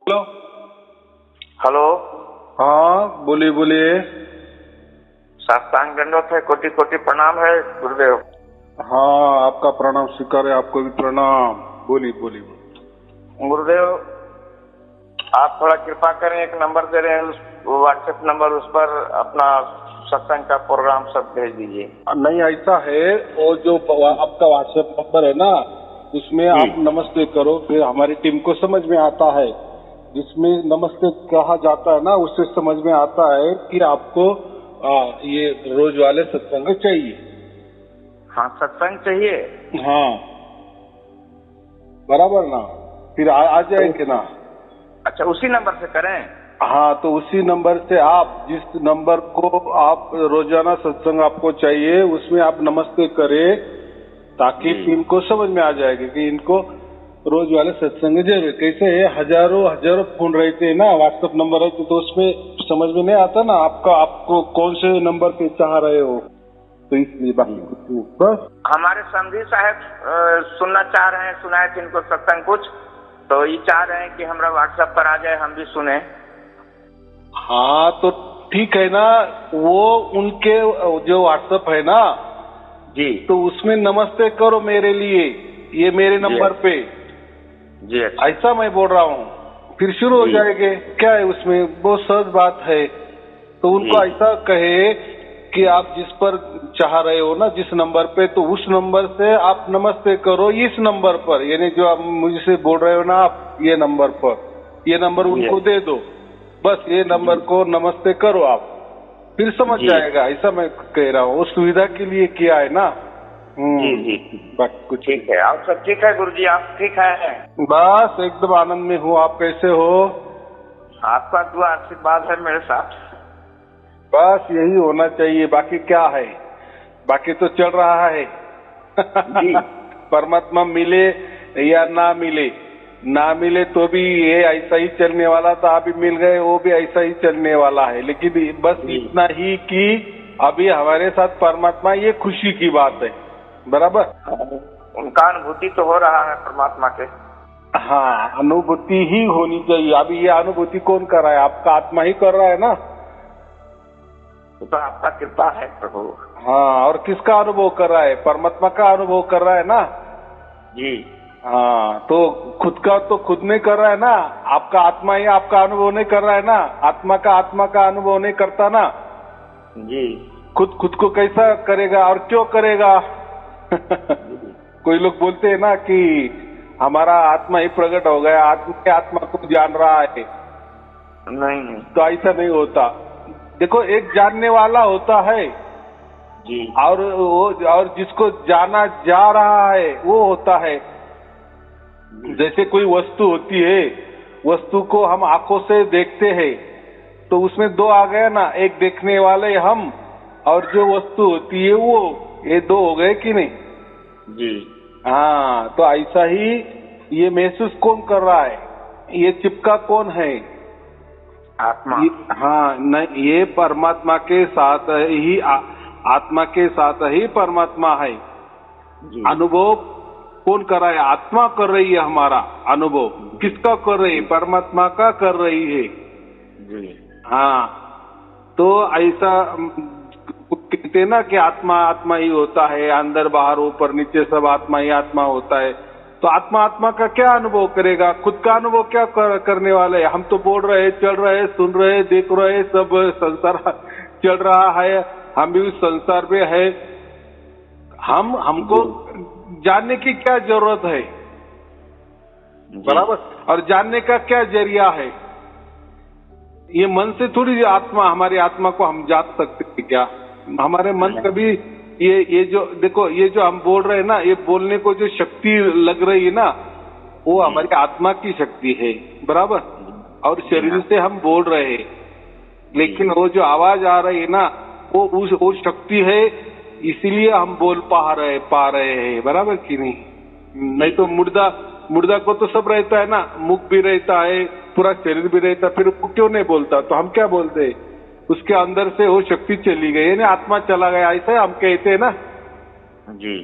Hello. Hello. हाँ बोलिए बोलिए। साष्टांग दंडवत है, कोटि कोटि प्रणाम है गुरुदेव। हाँ आपका प्रणाम स्वीकार है, आपको भी प्रणाम। बोलिए बोलिए। गुरुदेव आप थोड़ा कृपा करें, एक नंबर दे रहे हैं व्हाट्सएप नंबर, उस पर अपना सत्संग का प्रोग्राम सब भेज दीजिए। नहीं ऐसा है, वो जो आपका व्हाट्सएप नंबर है ना, उसमें आप नमस्ते करो, फिर हमारी टीम को समझ में आता है। जिसमें नमस्ते कहा जाता है ना, उससे समझ में आता है कि आपको ये रोज वाले सत्संग चाहिए। हाँ सत्संग चाहिए। हाँ बराबर ना, फिर आ जाएंगे ना। अच्छा उसी नंबर से करें। हाँ तो उसी नंबर से आप जिस नंबर को आप रोजाना सत्संग आपको चाहिए, उसमें आप नमस्ते करें, ताकि टीम को समझ में आ जाएगी कि इनको रोज वाले सत्संग जरूर। कैसे है, हजारों हजारों फोन रहते हैं ना, व्हाट्सएप नंबर है तो उसमें समझ में नहीं आता ना आपको कौन से नंबर पे चाह रहे हो, तो इसलिए बाकी कुछ नहीं। बस हमारे समझी साहब सुनना चाह रहे हैं, सुनाए थे इनको सत्संग कुछ, तो ये चाह रहे हैं कि हमारा व्हाट्सएप पर आ जाए, हम भी सुने। हाँ तो ठीक है ना, वो उनके जो व्हाट्सएप है ना जी, तो उसमें नमस्ते करो मेरे लिए, ये मेरे नंबर पे जी। ऐसा मैं बोल रहा हूँ, फिर शुरू हो जाएंगे। क्या है उसमें, बहुत सहज बात है। तो उनको ऐसा कहे कि आप जिस पर चाह रहे हो ना, जिस नंबर पे, तो उस नंबर से आप नमस्ते करो इस नंबर पर, यानी जो आप मुझसे बोल रहे हो ना, आप ये नंबर पर, ये नंबर उनको दे दो, बस ये नंबर को नमस्ते करो आप, फिर समझ जाएगा। ऐसा मैं कह रहा हूँ, उस सुविधा के लिए किया है ना। जी जी बाकी कुछ ठीक है। आप सब ठीक है गुरुजी, आप ठीक है? बस एकदम आनंद में हूँ। आप कैसे हो? आपका दुआ आशीर्वाद है मेरे साथ। बस यही होना चाहिए, बाकी क्या है, बाकी तो चल रहा है। परमात्मा मिले या ना मिले, ना मिले तो भी ये ऐसा ही चलने वाला था, अभी मिल गए वो भी ऐसा ही चलने वाला है। लेकिन बस इतना ही कि अभी हमारे साथ परमात्मा, ये खुशी की बात है। बराबर, उनका अनुभूति तो हो रहा है परमात्मा के। हाँ अनुभूति ही होनी चाहिए। अभी ये अनुभूति कौन कर रहा है? आपका आत्मा ही कर रहा है ना। तो आपका कृपा है प्रभु। हाँ, और किसका अनुभव कर रहा है? परमात्मा का अनुभव कर रहा है ना जी। हाँ, तो खुद का तो खुद नहीं कर रहा है ना, आपका आत्मा ही आपका अनुभव नहीं कर रहा है ना। आत्मा का अनुभव नहीं करता ना जी। खुद को कैसा करेगा और क्यों करेगा? कोई लोग बोलते हैं ना कि हमारा आत्मा ही प्रकट हो गया, आत्मा को जान रहा है। नहीं तो ऐसा नहीं होता। देखो, एक जानने वाला होता है जी, और जिसको जाना जा रहा है वो होता है। जैसे कोई वस्तु होती है, वस्तु को हम आंखों से देखते हैं, तो उसमें दो आ गया ना, एक देखने वाले हम और जो वस्तु होती है वो, ये दो हो गए कि नहीं? जी। हाँ, तो ऐसा ही ये महसूस कौन कर रहा है? ये चिपका कौन है? आत्मा। हाँ नहीं, ये परमात्मा के साथ ही आत्मा के साथ ही परमात्मा है। अनुभव कौन कर रहा है? आत्मा कर रही है हमारा अनुभव। किसका कर रही है? परमात्मा का कर रही है जी। हाँ, तो ऐसा कहते ना कि आत्मा ही होता है, अंदर बाहर ऊपर नीचे सब आत्मा ही आत्मा होता है। तो आत्मा का क्या अनुभव करेगा? खुद का अनुभव क्या करने वाले? हम तो बोल रहे, चल रहे, सुन रहे, देख रहे, सब संसार चल रहा है, हम भी उस संसार में है। हमको जानने की क्या जरूरत है? बराबर, और जानने का क्या जरिया है? ये मन से थोड़ी आत्मा, हमारी आत्मा को हम जान सकते हैं क्या? हमारे मन कभी ये जो देखो, ये जो हम बोल रहे हैं ना, ये बोलने को जो शक्ति लग रही है ना, वो हमारी आत्मा की शक्ति है। बराबर, और शरीर से हम बोल रहे हैं, लेकिन वो जो आवाज आ रही है ना, वो शक्ति है, इसीलिए हम बोल पा रहे हैं। बराबर कि नहीं? नहीं तो मुर्दा को तो सब रहता है ना, मुख भी रहता है, पूरा शरीर भी रहता, फिर वो क्यों नहीं बोलता? तो हम क्या बोलते? उसके अंदर से वो शक्ति चली गई, यानी आत्मा चला गया, ऐसा हम कहते हैं ना जी।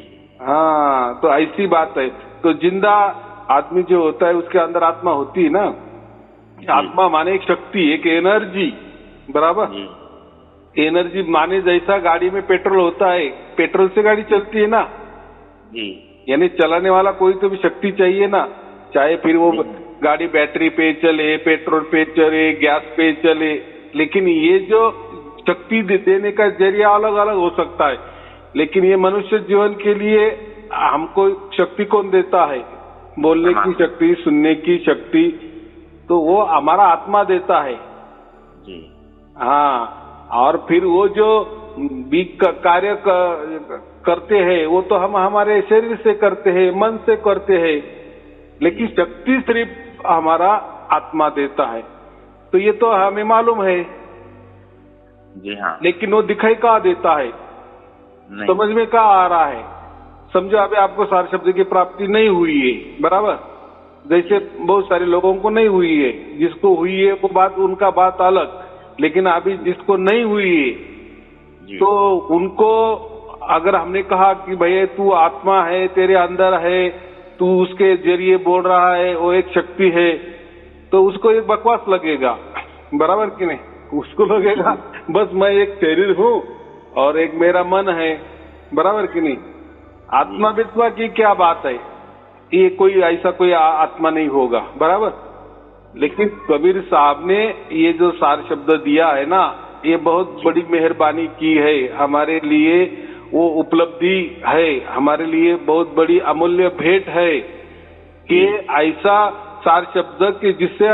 हाँ, तो ऐसी बात है। तो जिंदा आदमी जो होता है उसके अंदर आत्मा होती है ना। आत्मा माने एक शक्ति, एक एनर्जी, बराबर। जी एनर्जी माने जैसा गाड़ी में पेट्रोल होता है, पेट्रोल से गाड़ी चलती है ना, जी यानी चलाने वाला कोई तो भी शक्ति चाहिए ना, चाहे फिर वो गाड़ी बैटरी पे चले, पेट्रोल पे चले, गैस पे चले, लेकिन ये जो शक्ति देने का जरिया अलग अलग हो सकता है। लेकिन ये मनुष्य जीवन के लिए हमको शक्ति कौन देता है? बोलने की शक्ति, सुनने की शक्ति, तो वो हमारा आत्मा देता है जी। हाँ। और फिर वो जो कार्य करते हैं वो तो हम हमारे शरीर से करते हैं, मन से करते हैं, लेकिन शक्ति सिर्फ हमारा आत्मा देता है। तो ये तो हमें मालूम है जी हाँ। लेकिन वो दिखाई कहाँ देता है, समझ में कहाँ आ रहा है? समझो अभी आपको सार शब्द की प्राप्ति नहीं हुई है, बराबर, जैसे बहुत सारे लोगों को नहीं हुई है, जिसको हुई है वो बात उनका बात अलग, लेकिन अभी जिसको नहीं हुई है तो उनको अगर हमने कहा कि भैया तू आत्मा है, तेरे अंदर है, तू उसके जरिए बोल रहा है, वो एक शक्ति है, तो उसको एक बकवास लगेगा, बराबर कि नहीं? उसको लगेगा बस मैं एक शरीर हूँ और एक मेरा मन है, बराबर कि नहीं? आत्मा वित्वा की क्या बात है? ये कोई ऐसा कोई आत्मा नहीं होगा, बराबर। लेकिन कबीर साहब ने ये जो सार शब्द दिया है ना, ये बहुत बड़ी मेहरबानी की है हमारे लिए, वो उपलब्धि है हमारे लिए, बहुत बड़ी अमूल्य भेंट है कि ऐसा सार शब्द कि जिससे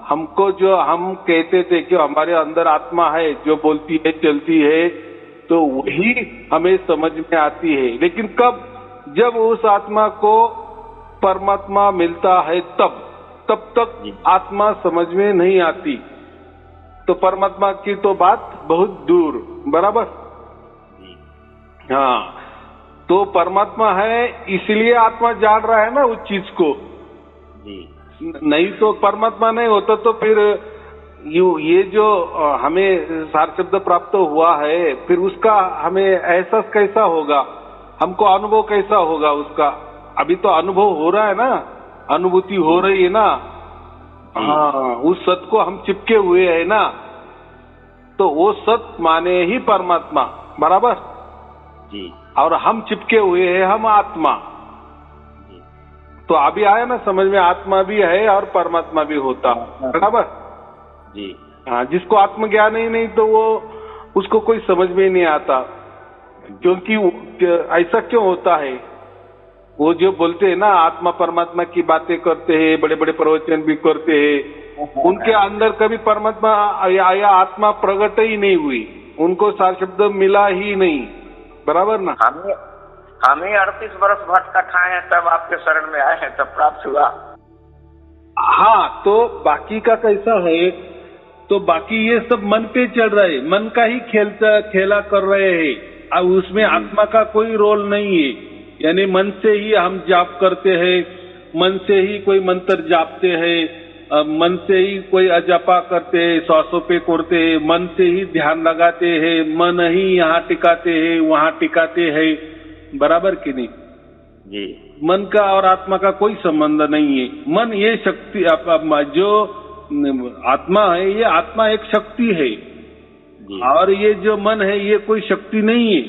हमको जो हम कहते थे कि हमारे अंदर आत्मा है जो बोलती है चलती है, तो वही हमें समझ में आती है। लेकिन कब? जब उस आत्मा को परमात्मा मिलता है तब तक आत्मा समझ में नहीं आती। तो परमात्मा की तो बात बहुत दूर, बराबर। हाँ, तो परमात्मा है इसलिए आत्मा जान रहा है ना उस चीज को, नहीं तो परमात्मा नहीं होता तो फिर ये जो हमें सार शब्द प्राप्त हुआ है, फिर उसका हमें एहसास कैसा होगा, हमको अनुभव कैसा होगा उसका? अभी तो अनुभव हो रहा है ना, अनुभूति हो रही है ना। हाँ, उस सत को हम चिपके हुए हैं ना, तो वो सत माने ही परमात्मा, बराबर जी। और हम चिपके हुए हैं, हम आत्मा। तो अभी आया ना समझ में, आत्मा भी है और परमात्मा भी होता, बराबर जी। हाँ, जिसको आत्मज्ञान ही नहीं तो वो उसको कोई समझ में ही नहीं आता। क्योंकि ऐसा क्यों होता है? वो जो बोलते हैं ना आत्मा परमात्मा की बातें करते हैं, बड़े बड़े प्रवचन भी करते हैं, उनके अंदर कभी परमात्मा या आत्मा प्रकट ही नहीं हुई, उनको सार शब्द मिला ही नहीं, बराबर ना। हम ही 38 वर्ष भटका खाए हैं, तब आपके शरण में आए हैं, तब प्राप्त हुआ। हाँ, तो बाकी का कैसा है? तो बाकी ये सब मन पे चल रहा है, मन का ही खेला कर रहे हैं, अब उसमें आत्मा का कोई रोल नहीं है। यानी मन से ही हम जाप करते हैं, मन से ही कोई मंत्र जापते हैं, मन से ही कोई अजपा करते हैं, श्वासों पे करते हैं, मन से ही ध्यान लगाते हैं, मन ही यहाँ टिकाते हैं, वहाँ टिकाते हैं, बराबर कि नहीं जी। मन का और आत्मा का कोई संबंध नहीं है। मन ये शक्ति, जो आत्मा है, ये आत्मा एक शक्ति है, और ये जो मन है ये कोई शक्ति नहीं है,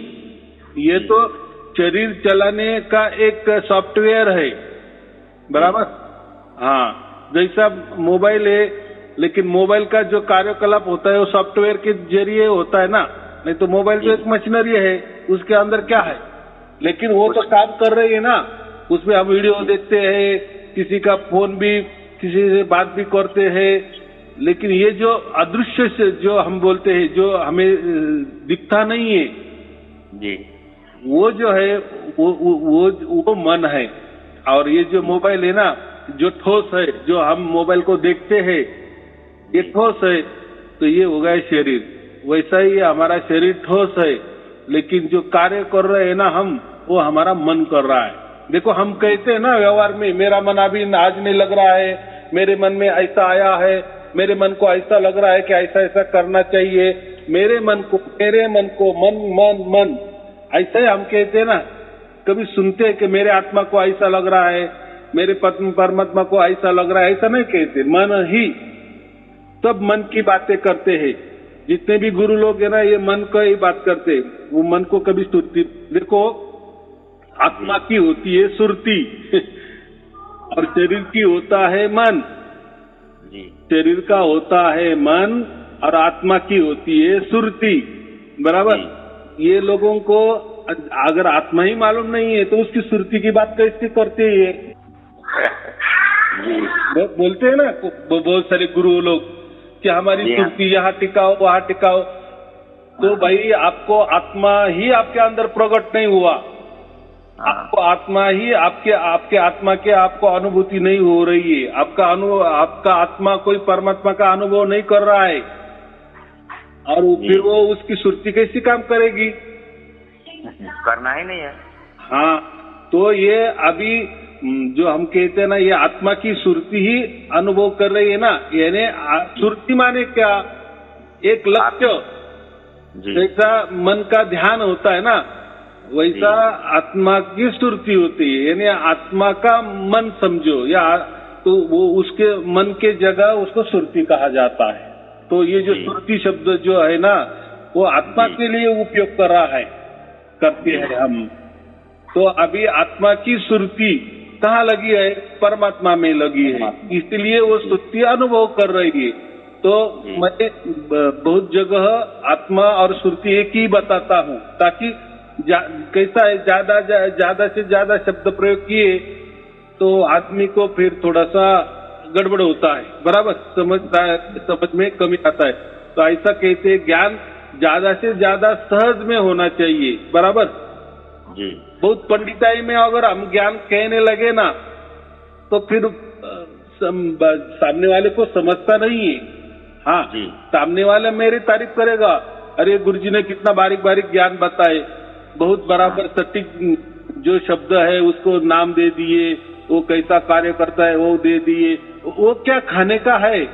ये तो शरीर चलाने का एक सॉफ्टवेयर है, बराबर। हाँ, जैसा मोबाइल है, लेकिन मोबाइल का जो कार्यकलाप होता है वो सॉफ्टवेयर के जरिए होता है ना, नहीं तो मोबाइल तो एक मशीनरी है, उसके अंदर क्या है, लेकिन वो तो काम कर रही है ना, उसमें हम वीडियो देखते हैं, किसी का फोन भी, किसी से बात भी करते हैं, लेकिन ये जो अदृश्य से जो हम बोलते हैं, जो हमें दिखता नहीं है जी, वो जो है वो मन है। और ये जो मोबाइल है ना, जो ठोस है, जो हम मोबाइल को देखते हैं, ये ठोस है, तो ये हो गया शरीर। वैसा ही हमारा शरीर ठोस है, लेकिन जो कार्य कर रहे हैं ना हम, वो हमारा मन कर रहा है। देखो, हम कहते हैं ना व्यवहार में, मेरा मन अभी आज नहीं लग रहा है, मेरे मन में ऐसा आया है, मेरे मन को ऐसा लग रहा है कि ऐसा ऐसा करना चाहिए, मेरे मन को मन ऐसा ही हम कहते हैं ना। कभी सुनते हैं कि मेरे आत्मा को ऐसा लग रहा है, मेरे परमात्मा को ऐसा लग रहा है, ऐसा नहीं कहते। मन ही सब मन की बातें करते हैं। जितने भी गुरु लोग है ना, ये मन का ही बात करते हैं। वो मन को कभी सुरती, देखो आत्मा की होती है सुरती और शरीर की होता है मन। जी शरीर का होता है मन और आत्मा की होती है सुरती, बराबर। ये लोगों को अगर आत्मा ही मालूम नहीं है तो उसकी सुरती की बात कैसे करते हैं? बोलते हैं ना बहुत सारे गुरु लोग कि हमारी सुरती यहाँ टिकाओ वहाँ टिकाओ। तो भाई आपको आत्मा ही आपके अंदर प्रकट नहीं हुआ, आपको आत्मा ही आपके आत्मा के आपको अनुभूति नहीं हो रही है। आपका आत्मा कोई परमात्मा का अनुभव नहीं कर रहा है, और फिर वो उसकी सुरती कैसी काम करेगी? करना ही नहीं है। हाँ, तो ये अभी जो हम कहते हैं ना, ये आत्मा की सुरती ही अनुभव कर रही है ना। यानी सुरती माने क्या? एक लक्ष्य, जैसा मन का ध्यान होता है ना, वैसा आत्मा की सुरती होती है। यानी आत्मा का मन समझो, या तो वो उसके मन के जगह उसको सुरती कहा जाता है। तो ये जो सुरती शब्द जो है ना, वो आत्मा के लिए उपयोग करते हैं हम। तो अभी आत्मा की सुरती कहाँ लगी है? परमात्मा में लगी है, इसलिए वो सुरती अनुभव कर रही है। तो मैं बहुत जगह आत्मा और सुरती एक ही बताता हूँ, ताकि कैसा है, ज्यादा से ज्यादा शब्द प्रयोग किए तो आदमी को फिर थोड़ा सा गड़बड़ होता है, बराबर, समझ में कमी आता है। तो ऐसा कहते हैं, ज्ञान ज्यादा से ज्यादा सहज में होना चाहिए, बराबर जी। बहुत पंडिताई में अगर हम ज्ञान कहने लगे ना, तो फिर सामने वाले को समझता नहीं है। हाँ जी, सामने वाला मेरी तारीफ करेगा, अरे गुरुजी ने कितना बारीक बारीक ज्ञान बताए, बहुत बराबर सटीक जो शब्द है उसको नाम दे दिए, वो कैसा कार्य करता है वो दे दिए। वो क्या खाने का है?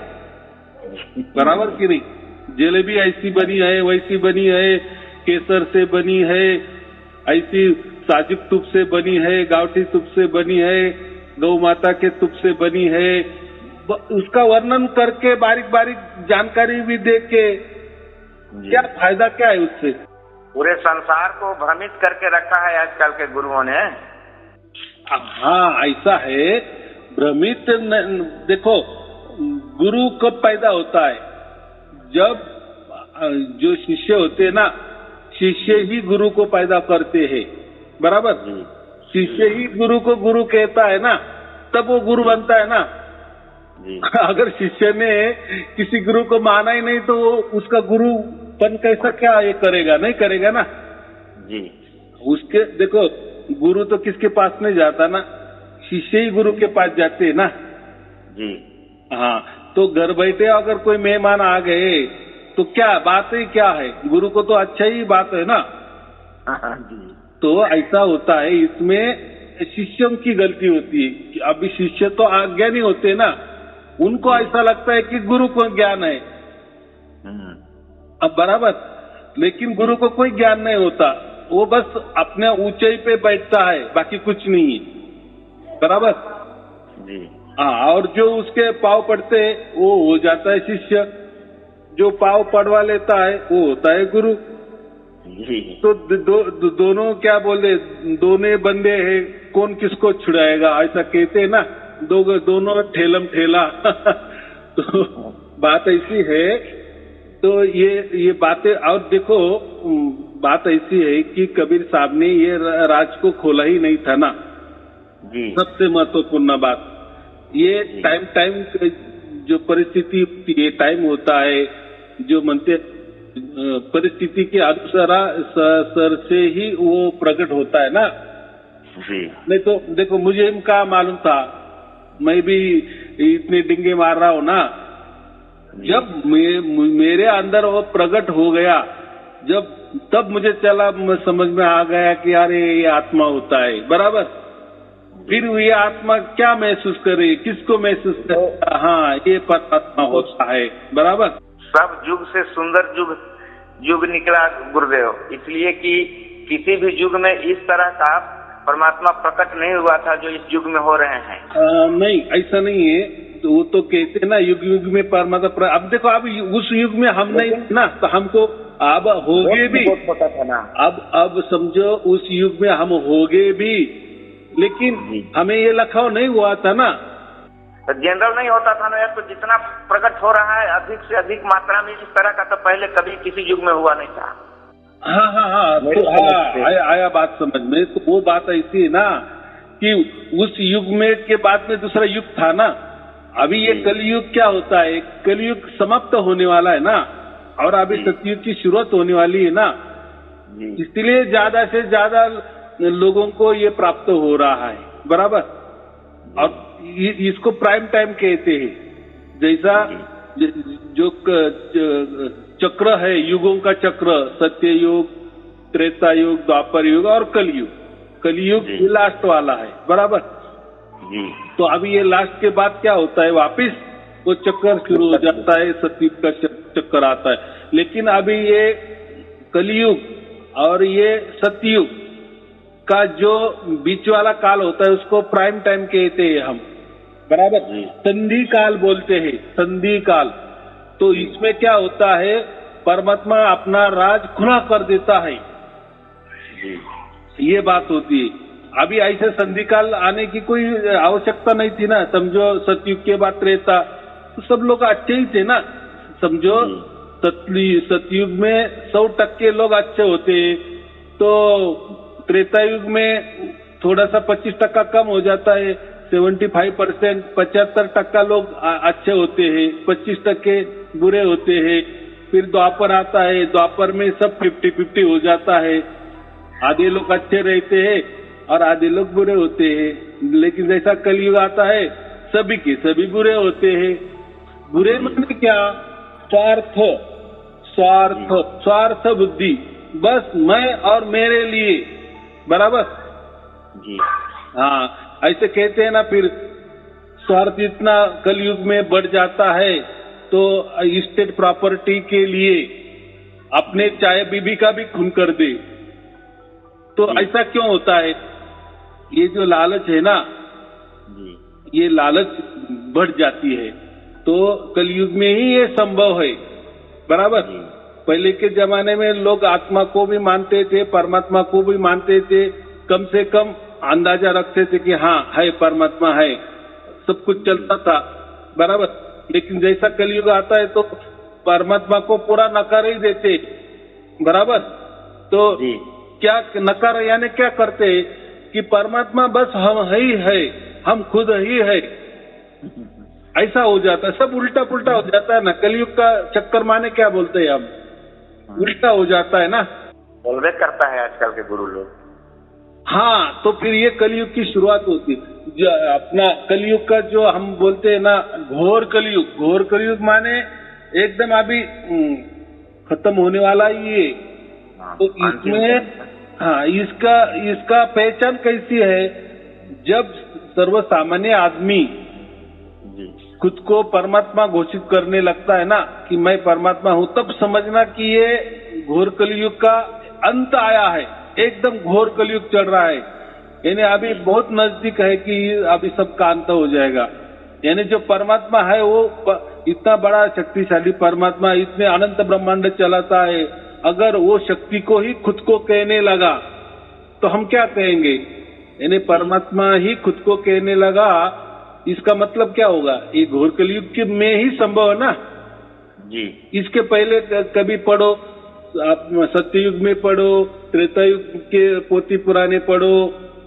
बराबर कि नहीं? जलेबी ऐसी बनी है, वैसी बनी है, केसर से बनी है, ऐसी साजुक तुप से बनी है, गावठी तुप से बनी है, गौ माता के तुप से बनी है। उसका वर्णन करके बारीक बारीक जानकारी भी दे के क्या फायदा, क्या है उससे? पूरे संसार को भ्रमित करके रखा है आजकल के गुरुओं ने। हाँ, ऐसा है भ्रमित। देखो, गुरु कब पैदा होता है? जब जो शिष्य होते हैं ना, शिष्य ही गुरु को पैदा करते हैं, बराबर। शिष्य ही गुरु को गुरु कहता है ना, तब वो गुरु बनता है ना। अगर शिष्य ने किसी गुरु को माना ही नहीं तो वो उसका गुरुपन कैसा क्या ये करेगा? नहीं करेगा ना जी। उसके देखो, गुरु तो किसके पास नहीं जाता ना, शिष्य ही गुरु के पास जाते हैं ना जी। हाँ, तो घर बैठे अगर कोई मेहमान आ गए तो क्या बात है, क्या है? गुरु को तो अच्छा ही बात है ना जी। तो ऐसा होता है, इसमें शिष्यों की गलती होती है कि अभी शिष्य तो अज्ञानी होते ना, उनको ऐसा लगता है कि गुरु को ज्ञान है, अब बराबर। लेकिन गुरु को कोई ज्ञान नहीं होता, वो बस अपने ऊंचाई पे बैठता है, बाकी कुछ नहीं है, बराबर जी। हाँ, और जो उसके पाँव पड़ते हैं वो हो जाता है शिष्य, जो पाँव पड़वा लेता है वो होता है गुरु। तो दोनों क्या बोले, दोनों बंदे हैं, कौन किसको छुड़ाएगा, ऐसा कहते हैं ना, दोनों ठेलम ठेला तो बात ऐसी है। तो ये बातें, और देखो बात ऐसी है कि कबीर साहब ने ये राज को खोला ही नहीं था ना जी। सबसे महत्वपूर्ण बात ये टाइम जो परिस्थिति, ये टाइम होता है जो मनते परिस्थिति के अनुसार से ही वो प्रकट होता है ना जी। नहीं तो देखो, मुझे इनका मालूम था, मैं भी इतने डिंगे मार रहा हूँ ना, जब मेरे अंदर वो प्रकट हो गया, तब मुझे चला, समझ में आ गया कि यार ये आत्मा होता है, बराबर। फिर ये आत्मा क्या महसूस करे, किसको महसूस करे? हाँ, ये परमात्मा होता है, बराबर। सब युग से सुंदर युग निकला गुरुदेव, इसलिए कि किसी भी युग में इस तरह का परमात्मा प्रकट नहीं हुआ था जो इस युग में हो रहे हैं। नहीं, ऐसा नहीं है। तो वो तो कहते हैं ना युग युग में परमात्मा। अब देखो, अब उस युग में हम नहीं ना, तो हमको अब होगे भी। बहुत होता था ना। अब समझो उस युग में हम होगे भी, लेकिन हमें ये लखाव नहीं हुआ था ना। तो जनरल नहीं होता था ना, तो जितना प्रकट हो रहा है अधिक से अधिक मात्रा में इस तरह का तो पहले कभी किसी युग में हुआ नहीं था। हाँ, तो आया बात समझ में। तो वो बात ऐसी है ना कि उस युग में के बाद में दूसरा युग था ना। अभी ये कलयुग क्या होता है, कलयुग समाप्त होने वाला है ना, और अभी सतयुग की शुरुआत होने वाली है ना। इसलिए ज्यादा से ज्यादा लोगों को ये प्राप्त हो रहा है, बराबर। और इसको प्राइम टाइम कहते हैं। जैसा जो चक्र है, युगों का चक्र, सत्य युग, त्रेता युग, द्वापर युग और कलयुग। कलयुग ये लास्ट वाला है, बराबर। तो अभी ये लास्ट के बाद क्या होता है, वापिस वो चक्कर शुरू हो जाता है, सतयुग का चक्कर आता है। लेकिन अभी ये कलयुग और ये सतयुग का जो बीच वाला काल होता है उसको प्राइम टाइम कहते हैं हम, बराबर। संधि काल बोलते हैं, संधि काल। तो इसमें क्या होता है, परमात्मा अपना राज खुला कर देता है, ये बात होती है। अभी ऐसे संधि काल आने की कोई आवश्यकता नहीं थी ना। समझो सतयुग के बाद त्रेता, तो सब लोग अच्छे ही थे ना। समझो सतयुग में 100% लोग अच्छे होते, तो त्रेता युग में थोड़ा सा 25% कम हो जाता है, 75%, 75% लोग अच्छे होते हैं, 25% बुरे होते हैं। फिर द्वापर आता है, द्वापर में सब 50-50 हो जाता है। आधे लोग अच्छे रहते हैं और आधे लोग बुरे होते हैं। लेकिन जैसा कलयुग आता है, सभी के सभी बुरे होते हैं। बुरे मतलब क्या, स्वार्थ बुद्धि, बस मैं और मेरे लिए, बराबर जी। हाँ, ऐसे कहते हैं ना। फिर स्वार्थ इतना कलयुग में बढ़ जाता है, तो स्टेट प्रॉपर्टी के लिए अपने चाहे बीबी का भी खून कर दे। तो ऐसा क्यों होता है, ये जो लालच है ना, ये लालच बढ़ जाती है। तो कलयुग में ही ये संभव है, बराबर। पहले के जमाने में लोग आत्मा को भी मानते थे, परमात्मा को भी मानते थे, कम से कम अंदाजा रखते थे कि हाँ है, परमात्मा है, सब कुछ चलता था, बराबर। लेकिन जैसा कलयुग आता है तो परमात्मा को पूरा नकार ही देते, बराबर। तो क्या नकार यानी क्या करते कि परमात्मा बस हम ही है, हम खुद ही है, ऐसा हो जाता है। सब उल्टा पुल्टा हो जाता है ना। कलयुग का चक्कर माने क्या बोलते हैं हम, उल्टा हो जाता है ना। बोलवे करता है आजकल के गुरु लोग। हाँ, तो फिर ये कलयुग की शुरुआत होती है। अपना कलयुग का जो हम बोलते हैं ना, घोर कलयुग। घोर कलयुग माने एकदम अभी खत्म होने वाला ही है। तो इसमें हाँ, इसका पहचान कैसी है, जब सर्वसामान्य आदमी खुद को परमात्मा घोषित करने लगता है ना कि मैं परमात्मा हूँ, तब समझना कि ये घोर कलयुग का अंत आया है। एकदम घोर कलयुग चल रहा है, यानी अभी बहुत नजदीक है कि अभी सबका अंत हो जाएगा। यानी जो परमात्मा है वो इतना बड़ा शक्तिशाली परमात्मा, इतने अनंत ब्रह्मांड चलाता है, अगर वो शक्ति को ही खुद को कहने लगा तो हम क्या कहेंगे। यानी परमात्मा ही खुद को कहने लगा, इसका मतलब क्या होगा, ये घोर कलयुग में ही संभव है ना जी। इसके पहले कभी पढ़ो, आप सत्ययुग में पढ़ो, त्रेतायुग के पोथी पुराने पढ़ो,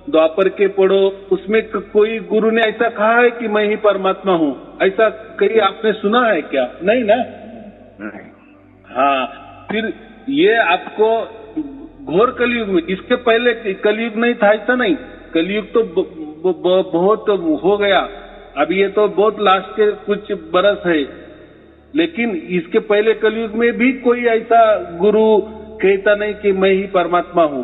द्वापर के पढ़ो, उसमें कोई गुरु ने ऐसा कहा है कि मैं ही परमात्मा हूँ, ऐसा कहीं आपने सुना है क्या? नहीं ना। हाँ, फिर ये आपको घोर कलयुग में, इसके पहले कलयुग नहीं था, ऐसा नहीं। कलयुग तो बहुत हो गया, अभी ये तो बहुत लास्ट के कुछ बरस है। लेकिन इसके पहले कलयुग में भी कोई ऐसा गुरु कहता नहीं कि मैं ही परमात्मा हूँ,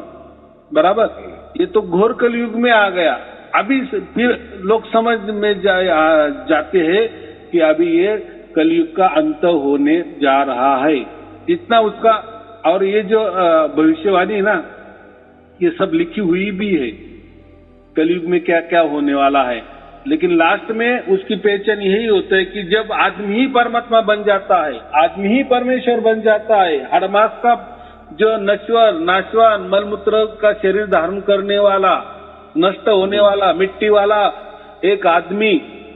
बराबर। ये तो घोर कलयुग में आ गया। अभी फिर लोग समझ में जाते हैं कि अभी ये कलयुग का अंत होने जा रहा है, इतना उसका। और ये जो भविष्यवाणी है ना, ये सब लिखी हुई भी है, कलयुग में क्या क्या होने वाला है। लेकिन लास्ट में उसकी पहचान यही होता है कि जब आदमी ही परमात्मा बन जाता है, आदमी ही परमेश्वर बन जाता है। हर मास का जो नश्वर नाशवान मलमूत्र का शरीर धारण करने वाला, नष्ट होने वाला, मिट्टी वाला एक आदमी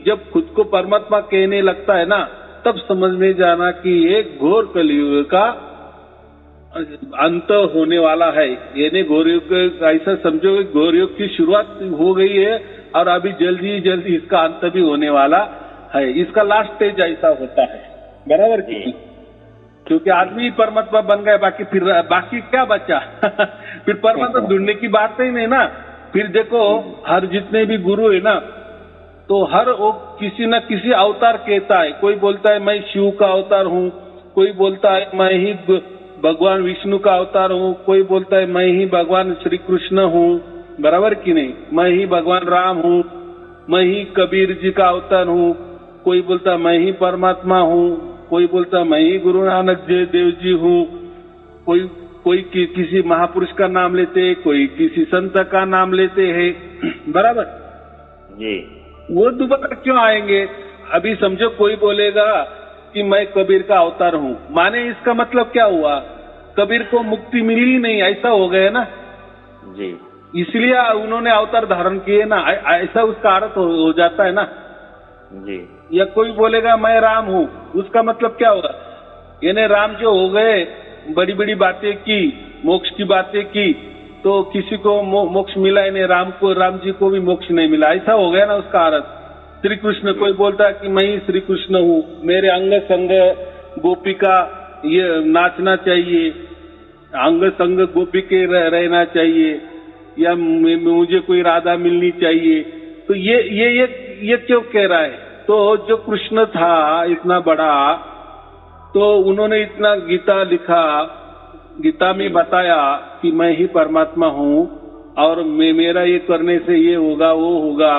जब खुद को परमात्मा कहने लगता है ना, तब समझ में जाना कि एक घोर कलयुग का अंत होने वाला है। यानी घोर युग, ऐसा समझो कि घोर युग की शुरुआत हो गई है और अभी जल्दी जल्दी इसका अंत भी होने वाला है। इसका लास्ट स्टेज ऐसा होता है, बराबर की? क्योंकि आदमी परमात्मा बन गए, बाकी क्या बचा? फिर परमात्मा ढूंढने की बात ही नहीं ना। फिर देखो हर जितने भी गुरु है ना, तो हर वो किसी न किसी अवतार कहता है। कोई बोलता है मैं शिव का अवतार हूँ, कोई बोलता है मैं ही भगवान विष्णु का अवतार हूँ, कोई बोलता है मैं ही भगवान श्री कृष्ण हूँ, बराबर की नहीं? मैं ही भगवान राम हूँ, मैं ही कबीर जी का अवतार हूँ, कोई बोलता मैं ही परमात्मा हूँ, कोई बोलता मैं ही गुरु नानक देव जी हूँ, कोई किसी महापुरुष का नाम लेते, कोई किसी संत का नाम लेते हैं, बराबर जी। वो दोबारा क्यों आएंगे? अभी समझो कोई बोलेगा कि मैं कबीर का अवतार हूँ, माने इसका मतलब क्या हुआ? कबीर को मुक्ति मिली ही नहीं, ऐसा हो गया ना जी। इसलिए उन्होंने अवतार धारण किए ना, ऐसा उसका अर्थ हो जाता है ना जी। या कोई बोलेगा मैं राम हूँ, उसका मतलब क्या होगा? यानी राम जो हो गए, बड़ी बड़ी बातें की, मोक्ष की बातें की, तो किसी को मोक्ष मिला ही नहीं, राम जी को भी मोक्ष नहीं मिला, ऐसा हो गया ना उसका अर्थ। श्री कृष्ण, कोई बोलता है कि मैं ही श्री कृष्ण हूँ, मेरे अंग संग गोपिका ये नाचना चाहिए, अंग संग गोपी के रहना चाहिए, या मुझे कोई राधा मिलनी चाहिए। तो ये क्यों कह रहा है? तो जो कृष्ण था इतना बड़ा, तो उन्होंने इतना गीता लिखा, गीता में बताया कि मैं ही परमात्मा हूँ और मेरा ये करने से ये होगा वो होगा,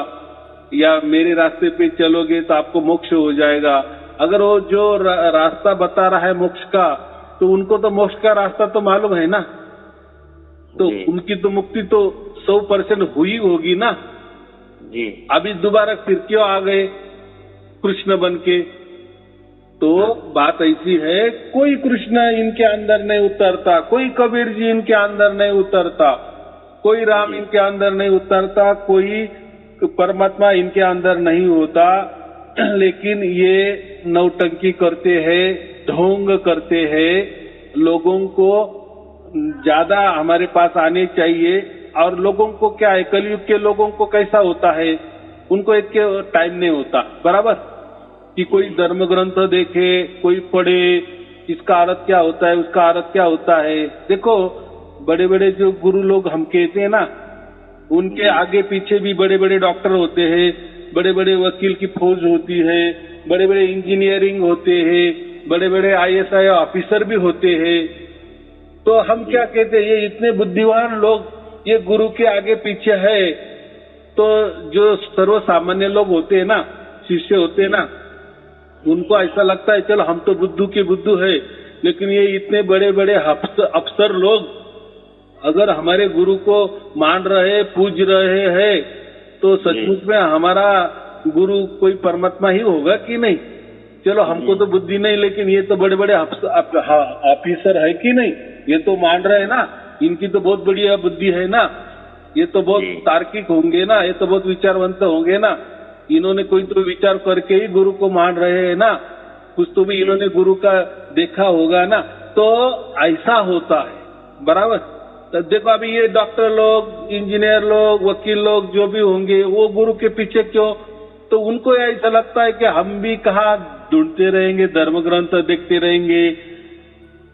या मेरे रास्ते पे चलोगे तो आपको मोक्ष हो जाएगा। अगर वो जो रास्ता बता रहा है मोक्ष का, तो उनको तो मोक्ष का रास्ता तो मालूम है ना, तो उनकी तो मुक्ति तो 100% हुई होगी ना जी। अभी दोबारा फिर क्यों आ गए कृष्ण बन के? तो बात ऐसी है, कोई कृष्ण इनके अंदर नहीं उतरता, कोई कबीर जी इनके अंदर नहीं उतरता, कोई राम इनके अंदर नहीं उतरता, कोई परमात्मा इनके अंदर नहीं होता। लेकिन ये नौटंकी करते हैं, ढोंग करते हैं, लोगों को ज्यादा हमारे पास आने चाहिए। और लोगों को क्या है, कलयुग के लोगों को कैसा होता है, उनको एक टाइम नहीं होता, बराबर कि कोई धर्म ग्रंथ देखे, कोई पढ़े, इसका अर्थ क्या होता है, उसका अर्थ क्या होता है। देखो बड़े बड़े जो गुरु लोग हम कहते हैं ना, उनके आगे पीछे भी बड़े बड़े डॉक्टर होते हैं, बड़े बड़े वकील की फौज होती है, बड़े बड़े इंजीनियरिंग होते हैं, बड़े बड़े ISI ऑफिसर भी होते हैं। तो हम क्या कहते हैं, ये इतने बुद्धिमान लोग ये गुरु के आगे पीछे है। तो जो सर्व सामान्य लोग होते हैं ना, शिष्य होते हैं ना, उनको ऐसा लगता है चलो हम तो बुद्धू के बुद्धू है, लेकिन ये इतने बड़े बड़े अफसर लोग अगर हमारे गुरु को मान रहे, पूज रहे हैं, तो सचमुच में हमारा गुरु कोई परमात्मा ही होगा कि नहीं? चलो हमको तो बुद्धि नहीं, लेकिन ये तो बड़े बड़े ऑफिसर है कि नहीं, ये तो मान रहे हैं ना, इनकी तो बहुत बढ़िया बुद्धि है ना, ये तो बहुत तार्किक होंगे ना, ये तो बहुत विचारवंत होंगे ना, इन्होंने कोई तो विचार करके ही गुरु को मान रहे हैं ना, कुछ तो भी इन्होंने गुरु का देखा होगा ना। तो ऐसा होता है, बराबर। तो देखो अभी ये डॉक्टर लोग, इंजीनियर लोग, वकील लोग जो भी होंगे, वो गुरु के पीछे क्यों? तो उनको ऐसा लगता है कि हम भी कहाँ ढूंढते रहेंगे, धर्म ग्रंथ देखते रहेंगे,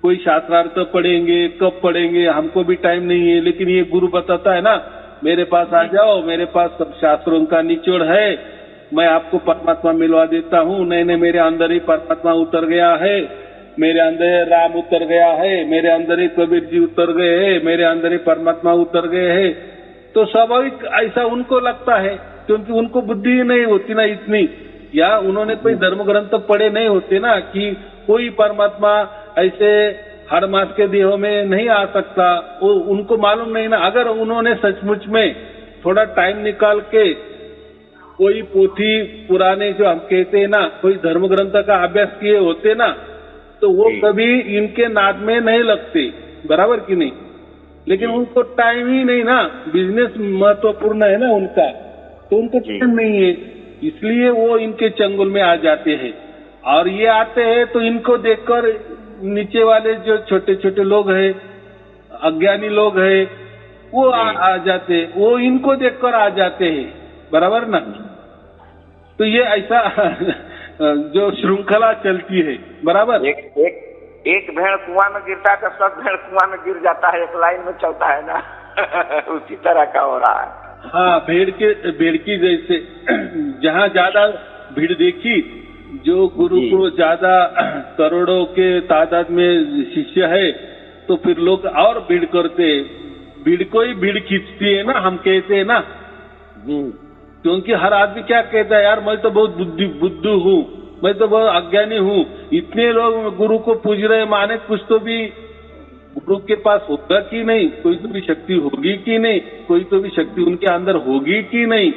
कोई शास्त्रार्थ पढ़ेंगे, कब पढ़ेंगे, हमको भी टाइम नहीं है। लेकिन ये गुरु बताता है ना, मेरे पास आ जाओ, मेरे पास सब शास्त्रों का निचोड़ है, मैं आपको परमात्मा मिलवा देता हूँ। नहीं, मेरे अंदर ही परमात्मा उतर गया है, मेरे अंदर राम उतर गया है, मेरे अंदर ही कबीर जी उतर गए हैं, मेरे अंदर ही परमात्मा उतर गए हैं। तो स्वाभाविक ऐसा उनको लगता है, क्योंकि उनको बुद्धि नहीं होती ना इतनी, या उन्होंने कोई धर्म ग्रंथ पढ़े नहीं होते ना, कि कोई परमात्मा ऐसे हर मास के देहों में नहीं आ सकता, वो उनको मालूम नहीं ना। अगर उन्होंने सचमुच में थोड़ा टाइम निकाल के कोई पोथी पुराने जो हम कहते हैं ना, कोई धर्म ग्रंथ का अभ्यास किए होते ना, तो वो जी। कभी इनके नाद में नहीं लगते, बराबर कि नहीं। लेकिन उनको टाइम ही नहीं ना, बिजनेस महत्वपूर्ण है ना उनका, तो उनको जी। टाइम नहीं है, इसलिए वो इनके चंगुल में आ जाते हैं। और ये आते हैं तो इनको देखकर नीचे वाले जो छोटे छोटे लोग हैं, अज्ञानी लोग हैं, वो आ जाते हैं, वो इनको देखकर आ जाते हैं, बराबर ना। तो ये ऐसा जो श्रृंखला चलती है, बराबर। एक भेड़ कुआं में गिरता है तो सब भेड़ कुआं में गिर जाता है, एक लाइन में चलता है ना। उसी तरह का हो रहा है। हाँ, भेड़ की जैसे जहाँ ज्यादा भीड़ देखी, जो गुरु को ज्यादा करोड़ों के तादाद में शिष्य है, तो फिर लोग और भीड़ करते, भीड़ को ही भीड़ खींचती है ना, हम कहते हैं ना। क्योंकि हर आदमी क्या कहता है, यार मैं तो बहुत बुद्धू हूँ, मैं तो बहुत अज्ञानी हूँ, इतने लोग गुरु को पूज रहे, माने कुछ तो भी गुरु के पास होगा कि नहीं, कोई तो भी शक्ति होगी कि नहीं, कोई तो भी शक्ति उनके अंदर होगी कि नहीं,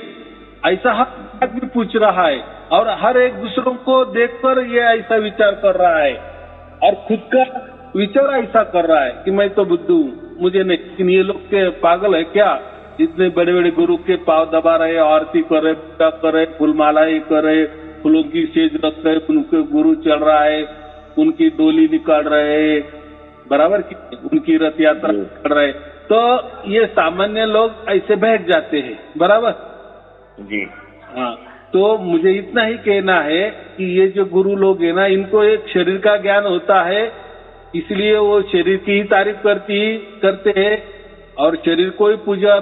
ऐसा हर आदमी पूछ रहा है। और हर एक दूसरों को देखकर ये ऐसा विचार कर रहा है, और खुद का विचार ऐसा कर रहा है कि मैं तो बुद्धू हूँ, मुझे नहीं। लेकिन ये लोग के पागल है क्या, इतने बड़े बड़े गुरु के पांव दबा रहे, आरती कर रहे, पूजा कर रहे, फूलमालाएं कर रहे, फूलों की सेज रख रहे, उनके गुरु चल रहा है, उनकी डोली निकाल रहे, बराबर की उनकी रथ यात्रा कर रहे, तो ये सामान्य लोग ऐसे बहक जाते हैं, बराबर जी। हाँ, तो मुझे इतना ही कहना है कि ये जो गुरु लोग है ना, इनको एक शरीर का ज्ञान होता है, इसलिए वो शरीर की ही तारीफ करते हैं, और शरीर को ही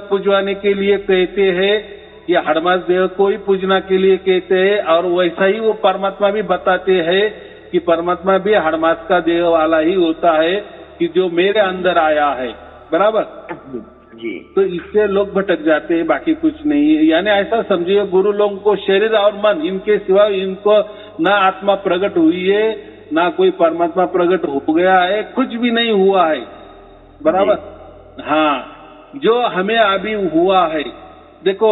पूजवाने के लिए कहते हैं, या हड़मास देह को ही पूजना के लिए कहते हैं। और वैसा ही वो परमात्मा भी बताते हैं कि परमात्मा भी हड़मास का देह वाला ही होता है, कि जो मेरे अंदर आया है, बराबर जी। तो इससे लोग भटक जाते हैं, बाकी कुछ नहीं है। यानी ऐसा समझिए, गुरु लोगों को शरीर और मन, इनके सिवा इनको ना आत्मा प्रकट हुई है, ना कोई परमात्मा प्रकट हो गया है, कुछ भी नहीं हुआ है, बराबर। हाँ, जो हमें अभी हुआ है, देखो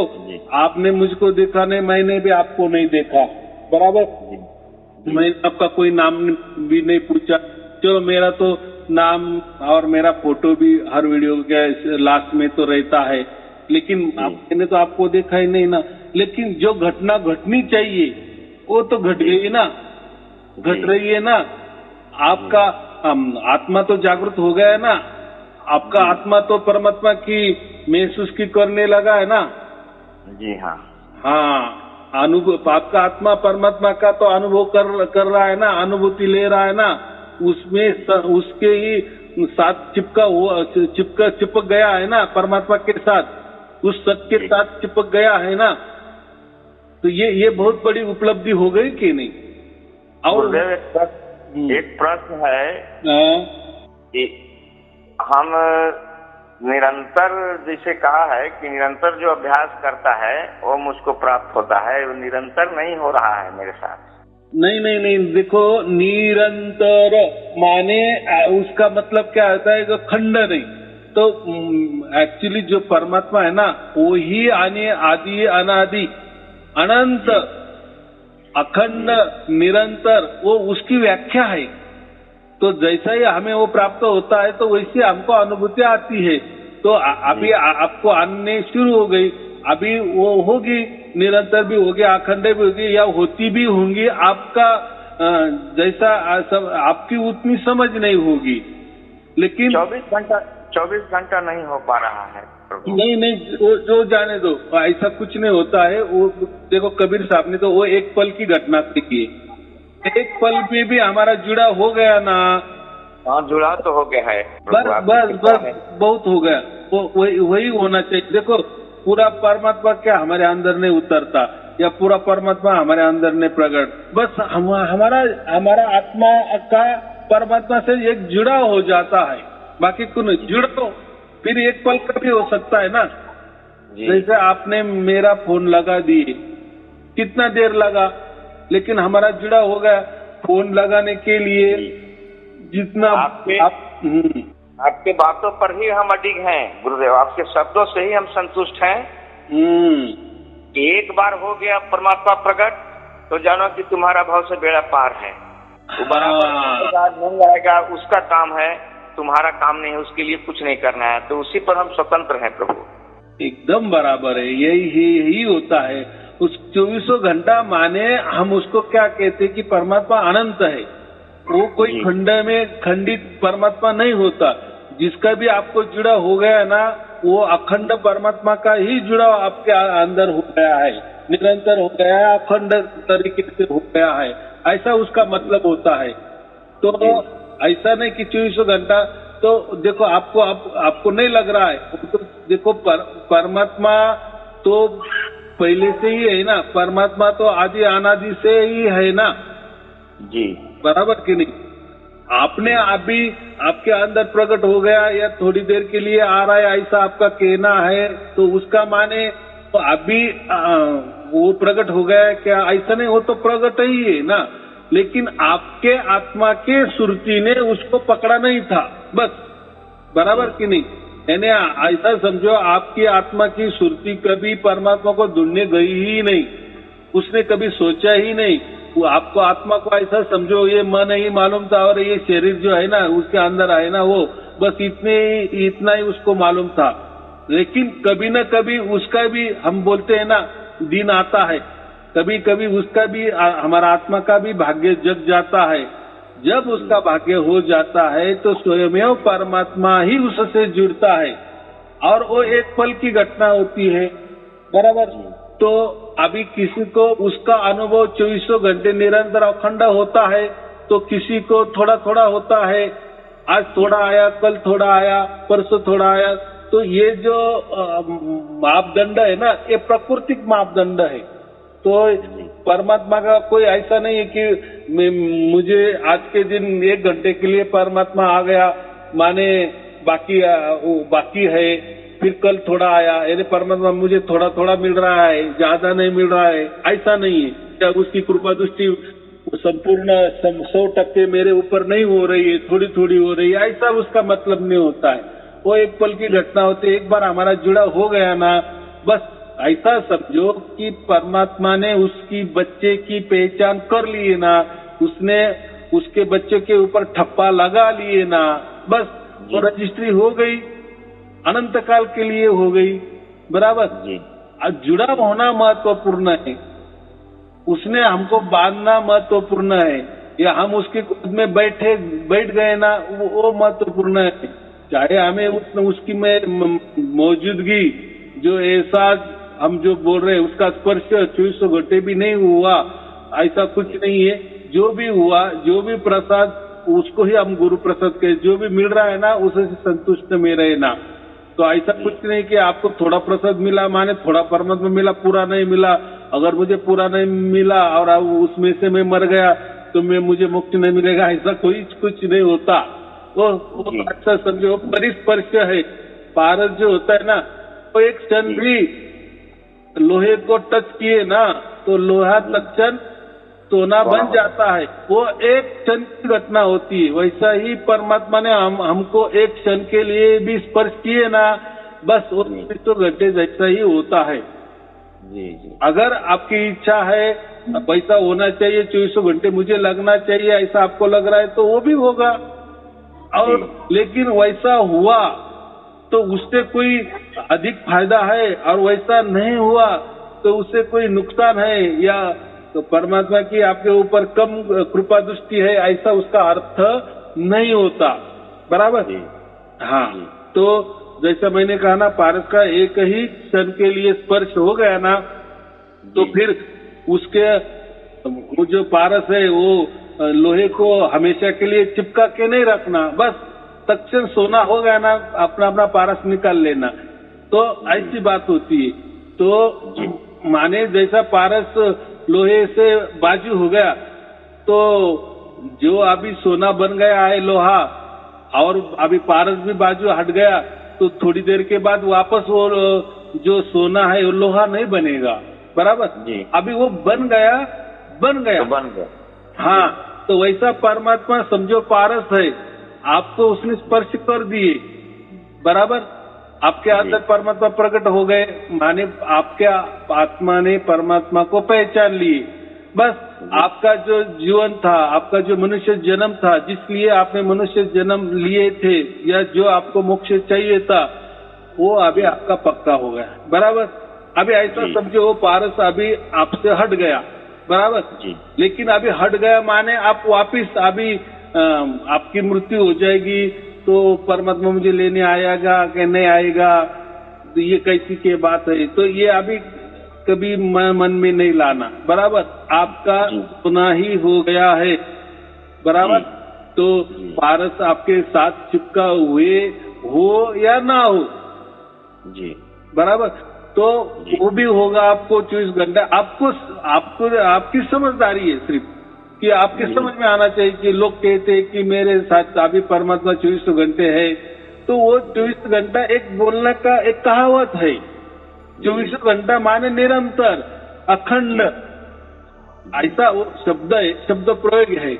आपने मुझको देखा नहीं, मैंने भी आपको नहीं देखा, बराबर। मैंने आपका कोई नाम भी नहीं पूछा, चलो मेरा तो नाम और मेरा फोटो भी हर वीडियो के लास्ट में तो रहता है, लेकिन मैंने तो आपको देखा ही नहीं ना। लेकिन जो घटना घटनी चाहिए वो तो घट गई ना, घट रही है ना। आपका आत्मा तो जागृत हो गया है ना, आपका आत्मा तो परमात्मा की महसूस की करने लगा है ना। जी हाँ। हाँ, अनुभव, आपका आत्मा परमात्मा का तो अनुभव कर रहा है ना, अनुभूति ले रहा है ना, उसमें उसके ही साथ चिपक गया है ना, परमात्मा के साथ, उस सत्य के साथ चिपक गया है ना। तो ये बहुत बड़ी उपलब्धि हो गई कि नहीं। और एक प्रश्न है कि हम निरंतर, जैसे कहा है कि निरंतर जो अभ्यास करता है वो मुझको प्राप्त होता है, वो निरंतर नहीं हो रहा है मेरे साथ। नहीं, देखो निरंतर माने उसका मतलब क्या होता है, जो खंड नहीं। तो एक्चुअली जो परमात्मा है ना, वो ही आदि अनादि अनंत अखंड निरंतर, वो उसकी व्याख्या है। तो जैसा ही हमें वो प्राप्त होता है तो वैसे हमको अनुभूति आती है। तो अभी आपको आने शुरू हो गई, अभी वो होगी, निरंतर भी होगी, अखंड भी होगी, या होती भी होंगी। आपका जैसा आपकी उतनी समझ नहीं होगी, लेकिन 24 घंटा नहीं हो पा रहा है। नहीं, जो जाने दो, ऐसा कुछ नहीं होता है। वो देखो कबीर साहब ने तो वो एक पल की घटना की, एक पल में भी हमारा जुड़ा हो गया ना। हाँ, जुड़ा तो हो गया है। बस बहुत हो गया, वही होना चाहिए। देखो पूरा परमात्मा क्या हमारे अंदर नहीं उतरता, या पूरा परमात्मा हमारे अंदर नहीं प्रकट, बस हमारा आत्मा का परमात्मा से एक जुड़ा हो जाता है, बाकी कुछ नहीं। जुड़ा तो फिर एक पल का भी हो सकता है ना। जैसे आपने मेरा फोन लगा दिए, कितना देर लगा, लेकिन हमारा जुड़ा हो गया। फोन लगाने के लिए जितना आपके बातों पर ही हम अडिग हैं गुरुदेव, आपके शब्दों से ही हम संतुष्ट हैं एक बार हो गया परमात्मा प्रकट तो जानो कि तुम्हारा भाव से बेड़ा पार है। वो बराबर नहीं आएगा, उसका काम है, तुम्हारा काम नहीं है, उसके लिए कुछ नहीं करना है, तो उसी पर हम स्वतंत्र हैं प्रभु। एकदम बराबर है, यही होता है। उस 24 घंटा माने हम उसको क्या कहते हैं कि परमात्मा अनंत है, वो कोई खंड में खंडित परमात्मा नहीं होता। जिसका भी आपको जुड़ा हो गया ना, वो अखंड परमात्मा का ही जुड़ा आपके अंदर हो गया है, निरंतर हो गया है, अखंड तरीके से हो गया है, ऐसा उसका मतलब होता है। तो ऐसा नहीं कि 24 घंटा, तो देखो आपको नहीं लग रहा है, तो देखो परमात्मा तो पहले से ही है ना, परमात्मा तो आदि अनादि से ही है ना जी, बराबर कि नहीं। आपने अभी आपके अंदर प्रकट हो गया या थोड़ी देर के लिए आ रहा है, ऐसा आपका कहना है, तो उसका माने तो अभी वो प्रकट हो गया क्या? ऐसा नहीं, वो तो प्रकट ही है ना, लेकिन आपके आत्मा के सुरती ने उसको पकड़ा नहीं था, बस बराबर कि नहीं। यानी ऐसा समझो, आपकी आत्मा की सुरती कभी परमात्मा को ढूंढने गई ही नहीं, उसने कभी सोचा ही नहीं। वो आपको आत्मा को ऐसा समझो, ये मन ही मालूम था और ये शरीर जो है ना उसके अंदर है ना, वो बस इतना ही उसको मालूम था। लेकिन कभी न कभी उसका भी, हम बोलते हैं ना, दिन आता है, कभी कभी उसका भी, हमारा आत्मा का भी भाग्य जग जाता है। जब उसका भाग्य हो जाता है तो स्वयं परमात्मा ही उससे जुड़ता है, और वो एक पल की घटना होती है, बराबर। तो अभी किसी को उसका अनुभव 24 घंटे निरंतर अखंड होता है, तो किसी को थोड़ा थोड़ा होता है, आज थोड़ा आया, कल थोड़ा आया, परसों थोड़ा आया। तो ये जो मापदंड है ना, ये प्राकृतिक मापदंड है। तो परमात्मा का कोई ऐसा नहीं है कि मुझे आज के दिन 1 घंटे के लिए परमात्मा आ गया, माने बाकी है, फिर कल थोड़ा आया, यानी परमात्मा मुझे थोड़ा थोड़ा मिल रहा है, ज्यादा नहीं मिल रहा है, ऐसा नहीं है। क्या उसकी कृपा दृष्टि संपूर्ण 100% मेरे ऊपर नहीं हो रही है, थोड़ी थोड़ी हो रही है, ऐसा उसका मतलब नहीं होता है। वो एक पल की घटना होती है। एक बार हमारा जुड़ा हो गया ना, बस ऐसा समझो कि परमात्मा ने उसकी बच्चे की पहचान कर ली है ना, उसने उसके बच्चे के ऊपर ठप्पा लगा लिए ना, बस वो रजिस्ट्री हो गई, अनंत काल के लिए हो गई, बराबर जी। जुड़ा होना महत्वपूर्ण है, उसने हमको बांधना महत्वपूर्ण है, या हम उसके गोद में बैठ गए ना, वो महत्वपूर्ण है। चाहे हमें उसकी में मौजूदगी, जो एहसास हम जो बोल रहे हैं, उसका स्पर्श 24 घंटे भी नहीं हुआ, ऐसा कुछ नहीं है। जो भी हुआ, जो भी प्रसाद, उसको ही हम गुरु प्रसाद कहे, जो भी मिल रहा है ना, उससे संतुष्ट में रहना। तो ऐसा कुछ नहीं कि आपको थोड़ा प्रसाद मिला माने थोड़ा परमात्मा मिला, पूरा नहीं मिला। अगर मुझे पूरा नहीं मिला और उसमें से मैं मर गया तो मुझे मुक्ति नहीं मिलेगा, ऐसा कुछ नहीं होता। वो अच्छा समझो, परिस्पर्श है। पारस जो होता है ना, वो एक क्षण भी लोहे को टच किए ना तो लोहा तत्क्षण सोना बन जाता है, वो एक क्षण की घटना होती है। वैसा ही परमात्मा ने हमको एक क्षण के लिए भी स्पर्श किए ना, बस वो 24 घंटे जैसा ही होता है। जी। अगर आपकी इच्छा है वैसा होना चाहिए, 24 घंटे मुझे लगना चाहिए, ऐसा आपको लग रहा है तो वो भी होगा। और लेकिन वैसा हुआ तो उससे कोई अधिक फायदा है, और वैसा नहीं हुआ तो उससे कोई नुकसान है, या तो परमात्मा की आपके ऊपर कम कृपा दृष्टि है, ऐसा उसका अर्थ नहीं होता, बराबर। हाँ, तो जैसा मैंने कहा ना, पारस का एक ही क्षण के लिए स्पर्श हो गया ना, तो फिर उसके वो जो पारस है वो लोहे को हमेशा के लिए चिपका के नहीं रखना, बस तत्क्षण सोना हो गया ना, अपना अपना पारस निकाल लेना। तो ऐसी बात होती है। तो माने जैसा पारस लोहे से बाजू हो गया, तो जो अभी सोना बन गया है लोहा, और अभी पारस भी बाजू हट गया, तो थोड़ी देर के बाद वापस वो जो सोना है वो लोहा नहीं बनेगा, बराबर। अभी वो बन गया। हाँ, तो वैसा परमात्मा समझो पारस है, आपको उसने स्पर्श कर दिए, बराबर। आपके अंदर परमात्मा प्रकट हो गए, माने आपके आत्मा ने परमात्मा को पहचान लिए। बस आपका जो जीवन था, आपका जो मनुष्य जन्म था, जिसलिए आपने मनुष्य जन्म लिए थे, या जो आपको मोक्ष चाहिए था, वो अभी आपका पक्का हो गया। बराबर। अभी ऐसा समझो, वो पारस अभी आपसे हट गया। बराबर जी। लेकिन अभी हट गया माने आप वापिस अभी आपकी मृत्यु हो जाएगी, तो परमात्मा मुझे लेने आएगा कि नहीं आएगा, तो ये कैसी की बात है। तो ये अभी कभी मन में नहीं लाना। बराबर। आपका सुना ही हो गया है। बराबर। तो पारस आपके साथ चिपका हुए हो या ना हो जी। बराबर, तो वो भी होगा आपको 24 घंटा। आपको आपकी समझदारी है सिर्फ कि आपके समझ में आना चाहिए कि लोग कहते हैं कि मेरे साथ अभी परमात्मा 24 घंटे है, तो वो 24 घंटा एक बोलने का एक कहावत है। 24 घंटा माने निरंतर, अखंड, ऐसा वो शब्द है, शब्द प्रयोग है।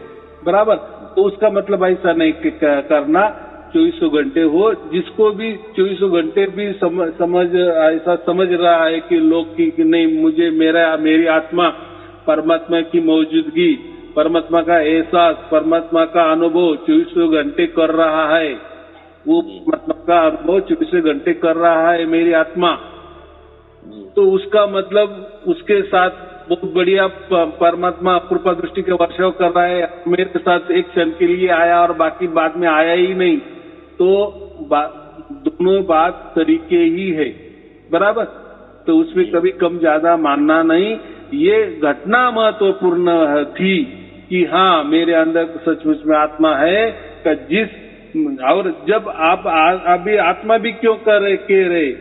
बराबर। तो उसका मतलब ऐसा नहीं करना 24 घंटे हो। जिसको भी 24 घंटे भी ऐसा समझ रहा है कि लोग की नहीं, मुझे मेरी आत्मा परमात्मा की मौजूदगी, परमात्मा का एहसास, परमात्मा का अनुभव 24 घंटे कर रहा है, वो परमात्मा का अनुभव 24 घंटे कर रहा है मेरी आत्मा, तो उसका मतलब उसके साथ बहुत बढ़िया परमात्मा कृपा दृष्टि के वर्षाव कर रहा है। मेरे साथ एक क्षण के लिए आया और बाकी बाद में आया ही नहीं, तो दोनों बात तरीके ही है। बराबर। तो उसमें कभी कम ज्यादा मानना नहीं। ये घटना महत्वपूर्ण थी कि हाँ, मेरे अंदर सचमुच में आत्मा है का और जब आप अभी आत्मा भी क्यों कह रहे,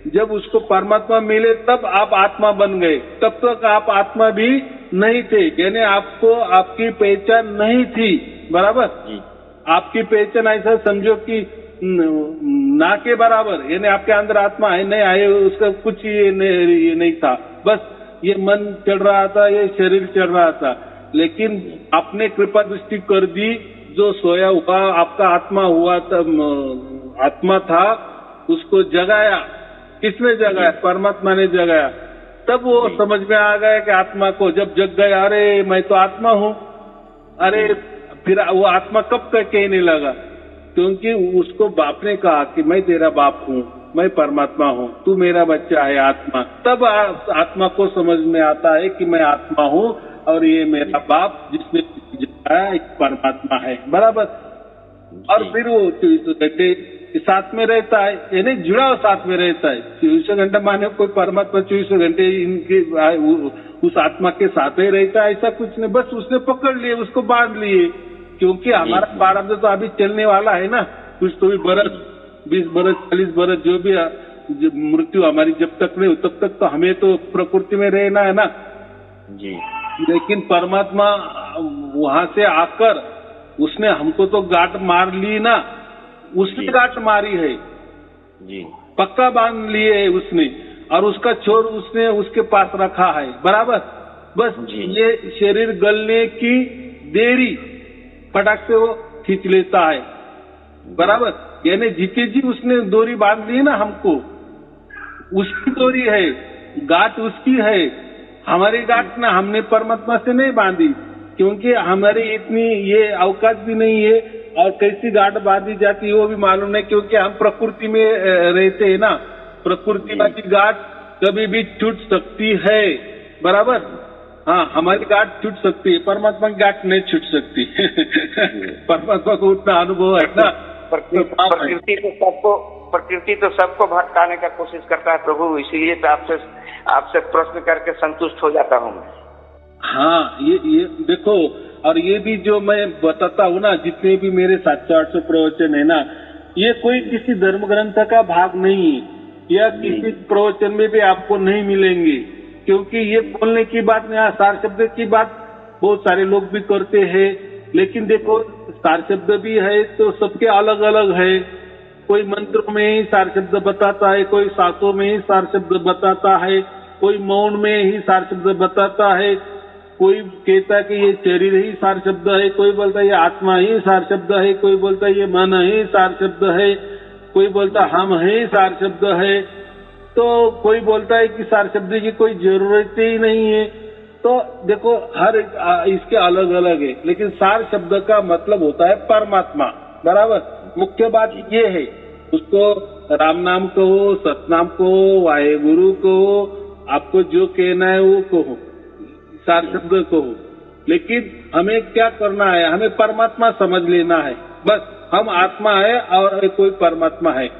जब उसको परमात्मा मिले तब आप आत्मा बन गए। तब तक आप आत्मा भी नहीं थे, यानी आपको आपकी पहचान नहीं थी। बराबर। आपकी पहचान ऐसा समझो कि ना के बराबर, यानी आपके अंदर आत्मा है नहीं आए, उसका कुछ ये नहीं था। बस ये मन चल रहा था, ये शरीर चल रहा था, लेकिन आपने कृपा दृष्टि कर दी, जो सोया हुआ आपका आत्मा हुआ तब आत्मा था, उसको जगाया। किसने जगाया? परमात्मा ने जगाया। तब वो समझ में आ गया कि आत्मा को जब जग गया, अरे मैं तो आत्मा हूँ। अरे फिर वो आत्मा कब कहने लगा? क्योंकि उसको बाप ने कहा कि मैं तेरा बाप हूँ, मैं परमात्मा हूँ, तू मेरा बच्चा है आत्मा। तब आत्मा को समझ में आता है कि मैं आत्मा हूँ और ये मेरा बाप जिसने जगाया एक परमात्मा है। बराबर। और फिर वो 24 घंटे साथ में रहता है, यानी जुड़ा हुआ साथ में रहता है। 24 घंटा माने कोई परमात्मा 24 घंटे इनके उस आत्मा के साथ ही रहता है, ऐसा कुछ नहीं। बस उसने पकड़ लिए, उसको बांध लिए, क्योंकि हमारा प्रारब्ध तो अभी चलने वाला है ना, कुछ तो भी बरस, 20 बरस, 40 बरस, जो भी मृत्यु हमारी जब तक नहीं हो तब तक तो हमें तो प्रकृति में रहना है ना जी। लेकिन परमात्मा वहां से आकर उसने हमको तो गांठ मार ली ना, उसने गांठ मारी है जी, पक्का बांध लिए है उसने, और उसका छोर उसने उसके पास रखा है। बराबर। बस ये शरीर गलने की देरी, फटाक से वो खींच लेता है। बराबर। यानी जीते जी उसने डोरी बांध ली ना हमको, उसकी डोरी है, गांठ उसकी है, हमारी गांठ ना हमने परमात्मा से नहीं बांधी, क्योंकि हमारी इतनी ये अवकाश भी नहीं है, और कैसी गांठ बांधी जाती है वो भी मालूम नहीं, क्योंकि हम प्रकृति में रहते हैं ना। प्रकृति की गांठ कभी भी टूट सकती है। बराबर। हाँ, हमारी गांठ छूट सकती है, परमात्मा की गांठ नहीं छूट सकती। परमात्मा को उतना अनुभव है ना। प्रकृति तो सबको भटकाने का कोशिश करता है प्रभु, इसीलिए तो आपसे प्रश्न करके संतुष्ट हो जाता हूँ। हाँ, ये देखो, और ये भी जो मैं बताता हूँ ना, जितने भी मेरे 700-800 प्रवचन है ना, ये कोई किसी धर्म ग्रंथ का भाग नहीं है, या किसी प्रवचन में भी आपको नहीं मिलेंगे, क्योंकि ये बोलने की बात नहीं। सार शब्द की बात बहुत सारे लोग भी करते हैं, लेकिन देखो सार शब्द भी है तो सबके अलग अलग है। कोई मंत्रों में ही सार शब्द बताता है, कोई सांसों में ही सार शब्द बताता है, कोई मौन में ही सार शब्द बताता है, कोई कहता है कि ये शरीर ही सार शब्द है, कोई बोलता है ये आत्मा ही सार शब्द है, कोई बोलता है ये मन ही सार शब्द है, कोई बोलता हम हैं सार शब्द है, तो कोई बोलता है कि सार शब्द की कोई जरूरत ही नहीं है। तो देखो हर एक इसके अलग अलग है, लेकिन सार शब्द का मतलब होता है परमात्मा, बराबर। मुख्य बात ये है, उसको राम नाम कहो, सतनाम कहो, वाहे गुरु कहो, आपको जो कहना है वो कहो, सार शब्द कहो, लेकिन हमें क्या करना है, हमें परमात्मा समझ लेना है। बस हम आत्मा है और कोई परमात्मा है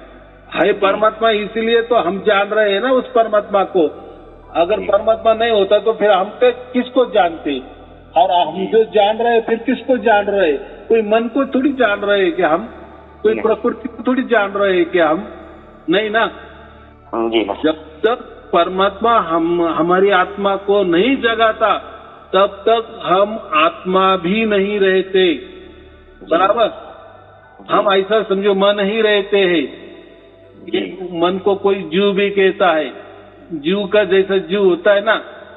परमात्मा, इसलिए तो हम जान रहे हैं ना उस परमात्मा को। अगर परमात्मा नहीं होता तो फिर हम किसको जानते, और हम जो जान रहे फिर किसको जान रहे? कोई मन को थोड़ी जान रहे हैं कि हम, कोई प्रकृति को थोड़ी जान रहे हैं कि हम, नहीं ना। जब तक परमात्मा हमारी आत्मा को नहीं जगाता तब तक हम आत्मा भी नहीं रहते, बराबर। हम ऐसा समझो मन ही रहते हैं। मन को कोई जीव भी कहता है, जीव का जैसा जीव होता है ना,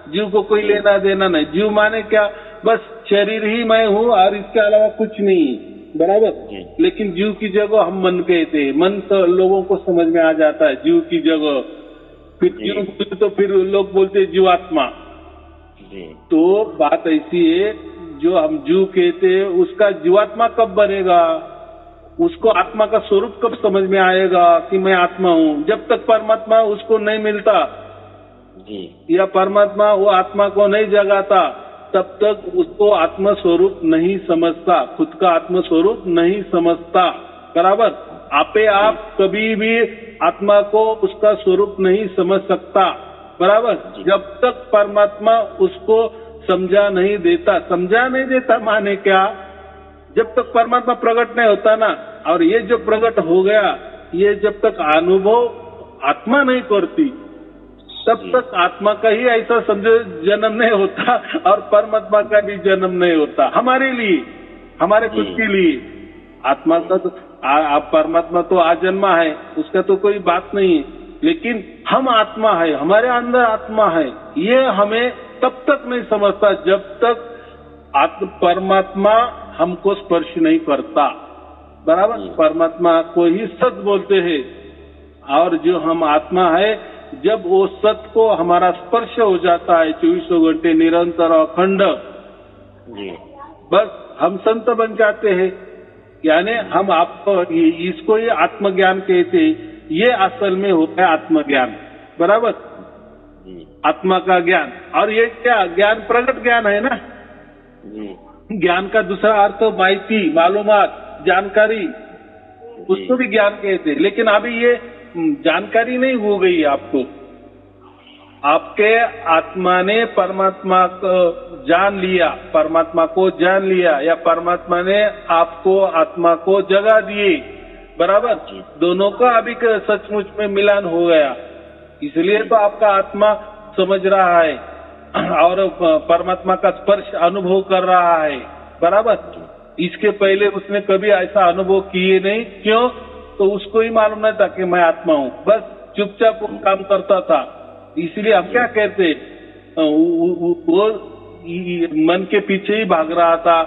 जीव को कोई लेना देना नहीं। जीव माने क्या, बस शरीर ही मैं हूँ और इसके अलावा कुछ नहीं, बराबर। लेकिन जीव की जगह हम मन कहते हैं, मन तो लोगों को समझ में आ जाता है जीव की जगह। फिर जीव तो फिर लोग बोलते हैं जीवात्मा। तो बात ऐसी है, जो हम जीव कहते हैं उसका जीवात्मा कब बनेगा, उसको आत्मा का स्वरूप कब समझ में आएगा कि मैं आत्मा हूँ? जब तक परमात्मा उसको नहीं मिलता या परमात्मा वो आत्मा को नहीं जगाता तब तक उसको आत्म स्वरूप नहीं समझता, खुद का आत्म स्वरूप नहीं समझता, बराबर। आपे आप कभी भी आत्मा को उसका स्वरूप नहीं समझ सकता, बराबर। जब तक परमात्मा उसको समझा नहीं देता माने क्या, जब तक परमात्मा प्रकट नहीं होता ना, और ये जो प्रकट हो गया, ये जब तक अनुभव आत्मा नहीं करती तब तक आत्मा का ही ऐसा समझो जन्म नहीं होता और परमात्मा का भी जन्म नहीं होता। हमारे लिए, हमारे खुद के लिए आत्मा का तो परमात्मा तो आजन्मा है, उसका तो कोई बात नहीं है, लेकिन हम आत्मा है, हमारे अंदर आत्मा है, ये हमें तब तक नहीं समझता जब तक परमात्मा हमको स्पर्श नहीं करता, बराबर। परमात्मा को ही सत बोलते हैं, और जो हम आत्मा है, जब वो सत को हमारा स्पर्श हो जाता है 24 घंटे निरंतर अखंड, बस हम संत बन जाते हैं। यानी हम आपको इसको ही आत्मज्ञान कहते हैं। ये असल में होता है आत्मज्ञान, बराबर, आत्मा का ज्ञान। और ये क्या ज्ञान, प्रगट ज्ञान है ना। ज्ञान का दूसरा अर्थ माहिती, मालूमात, जानकारी, उसको भी ज्ञान कहते हैं। लेकिन अभी ये जानकारी नहीं हो गई आपको, आपके आत्मा ने परमात्मा को जान लिया, परमात्मा को जान लिया, या परमात्मा ने आपको आत्मा को जगा दिए, बराबर। दोनों का अभी सचमुच में मिलन हो गया, इसलिए तो आपका आत्मा समझ रहा है और परमात्मा का स्पर्श अनुभव कर रहा है, बराबर। इसके पहले उसने कभी ऐसा अनुभव किए नहीं, क्यों? तो उसको ही मालूम नहीं था कि मैं आत्मा हूँ, बस चुपचाप काम करता था। इसलिए हम क्या कहते, वो मन के पीछे ही भाग रहा था,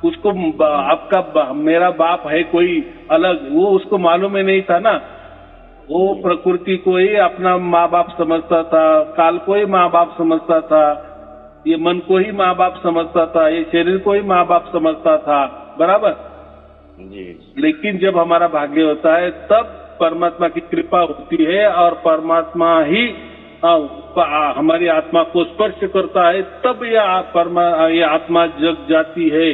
उसको आपका मेरा बाप है कोई अलग, वो उसको मालूम ही नहीं था ना। वो प्रकृति को ही अपना माँ बाप समझता था, काल को ही माँ बाप समझता था, ये मन को ही माँ बाप समझता था, ये शरीर को ही माँ बाप समझता था, बराबर जी। लेकिन जब हमारा भाग्य होता है तब परमात्मा की कृपा होती है और परमात्मा ही हमारी आत्मा को स्पर्श करता है, तब ये आत्मा जग जाती है।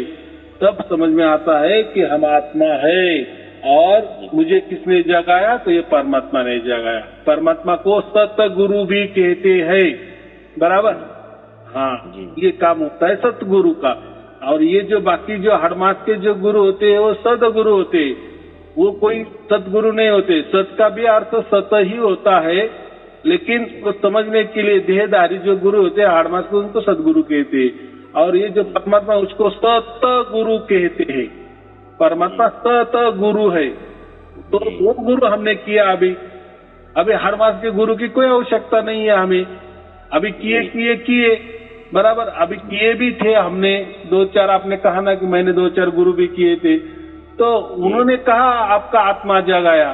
तब समझ में आता है कि हम आत्मा है, और मुझे किसने जगाया? तो ये परमात्मा ने जगाया। परमात्मा को सतगुरु भी कहते हैं, बराबर। हाँ, ये काम होता है सतगुरु का। और ये जो बाकी जो हड़मास के जो गुरु होते हैं वो सदगुरु होते हैं, वो कोई सतगुरु नहीं होते। सत का भी अर्थ सत ही होता है, लेकिन वो समझने के लिए देहधारी जो गुरु होते हैं हड़मास को, उनको सदगुरु कहते हैं। और ये जो परमात्मा उसको सतगुरु कहते हैं। परमात्मा सतगुरु है, तो वो गुरु हमने किया। अभी हड़मास के गुरु की कोई आवश्यकता नहीं है हमें। अभी किए बराबर, अभी किए भी थे हमने 2-4, आपने कहा ना कि मैंने 2-4 गुरु भी किए थे, तो उन्होंने कहा आपका आत्मा जगाया,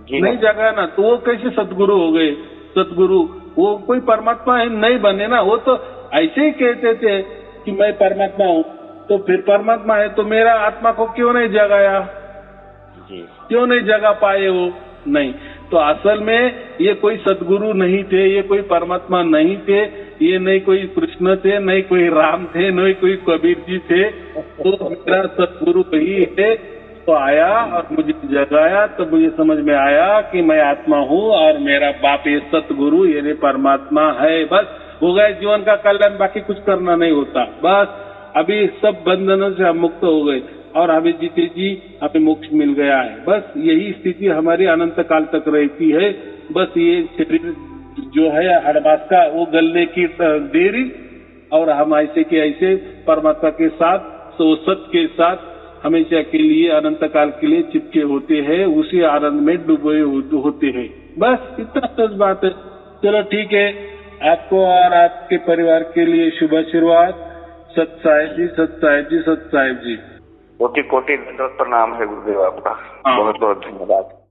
जी नहीं जगा ना, तो वो कैसे सतगुरु हो गए? सतगुरु वो कोई परमात्मा नहीं बने ना, वो तो ऐसे ही कहते थे कि मैं परमात्मा हूँ। तो फिर परमात्मा है तो मेरा आत्मा को क्यों नहीं जगाया? जी क्यों नहीं जगा पाए वो? नहीं, तो असल में ये कोई सदगुरु नहीं थे, ये कोई परमात्मा नहीं थे, ये नहीं कोई कृष्ण थे, नहीं कोई राम थे, नहीं कोई कबीर जी थे, तो मेरा सदगुरु ही है। तो आया और मुझे जगाया, तो मुझे समझ में आया कि मैं आत्मा हूँ और मेरा बाप ये सतगुरु ये परमात्मा है। बस हो गए जीवन का कल्याण, बाकी कुछ करना नहीं होता। बस अभी सब बंधनों से हम मुक्त हो गए और हमें जीते जी हमें मोक्ष मिल गया है। बस यही स्थिति हमारी अनंत काल तक रहती है। बस ये शरीर जो है हड़बास का वो गलने की देरी, और हम ऐसे के ऐसे परमात्मा के साथ, तो सत के साथ हमेशा के लिए अनंत काल के लिए चिपके होते हैं, उसी आनंद में डूबे होते हैं। बस इतना सच बात है। चलो ठीक है, आपको और आपके परिवार के लिए शुभ आशीर्वाद। सत साहिब जी, सत साहिब जी, सत साहिब जी। कोटि कोटि दंडवत प्रणाम है गुरुदेव आपका। हाँ। बहुत बहुत धन्यवाद।